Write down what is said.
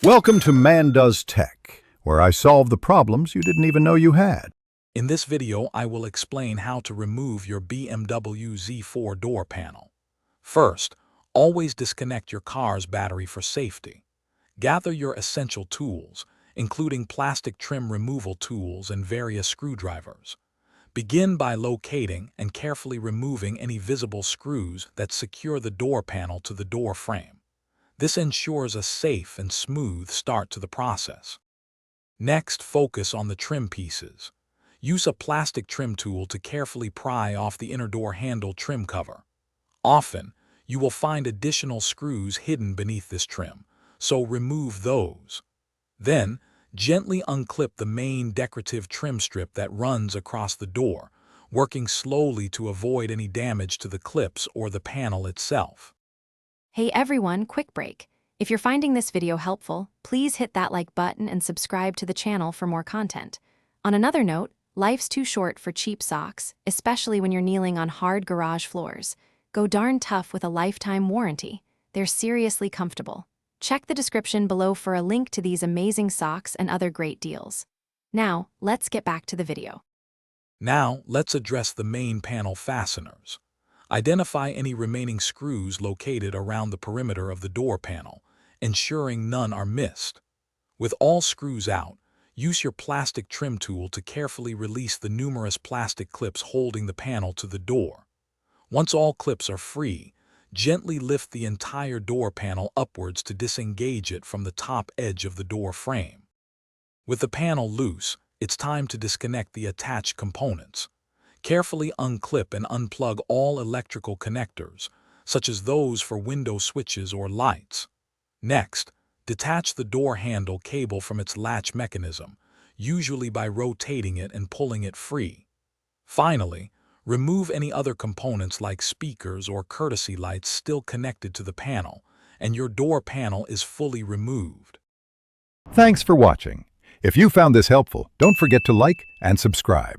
Welcome to Man Does Tech, where I solve the problems you didn't even know you had. In this video, I will explain how to remove your BMW Z4 door panel. First, always disconnect your car's battery for safety. Gather your essential tools, including plastic trim removal tools and various screwdrivers. Begin by locating and carefully removing any visible screws that secure the door panel to the door frame. This ensures a safe and smooth start to the process. Next, focus on the trim pieces. Use a plastic trim tool to carefully pry off the inner door handle trim cover. Often, you will find additional screws hidden beneath this trim, so remove those. Then, gently unclip the main decorative trim strip that runs across the door, working slowly to avoid any damage to the clips or the panel itself. Hey everyone, quick break. If you're finding this video helpful, please hit that like button and subscribe to the channel for more content. On another note, life's too short for cheap socks, especially when you're kneeling on hard garage floors. Go darn tough with a lifetime warranty. They're seriously comfortable. Check the description below for a link to these amazing socks and other great deals. Now, let's get back to the video. Now, let's address the main panel fasteners. Identify any remaining screws located around the perimeter of the door panel, ensuring none are missed. With all screws out, use your plastic trim tool to carefully release the numerous plastic clips holding the panel to the door. Once all clips are free, gently lift the entire door panel upwards to disengage it from the top edge of the door frame. With the panel loose, it's time to disconnect the attached components. Carefully unclip and unplug all electrical connectors, such as those for window switches or lights. Next, detach the door handle cable from its latch mechanism, usually by rotating it and pulling it free. Finally, remove any other components like speakers or courtesy lights still connected to the panel, and your door panel is fully removed. Thanks for watching. If you found this helpful, don't forget to like and subscribe.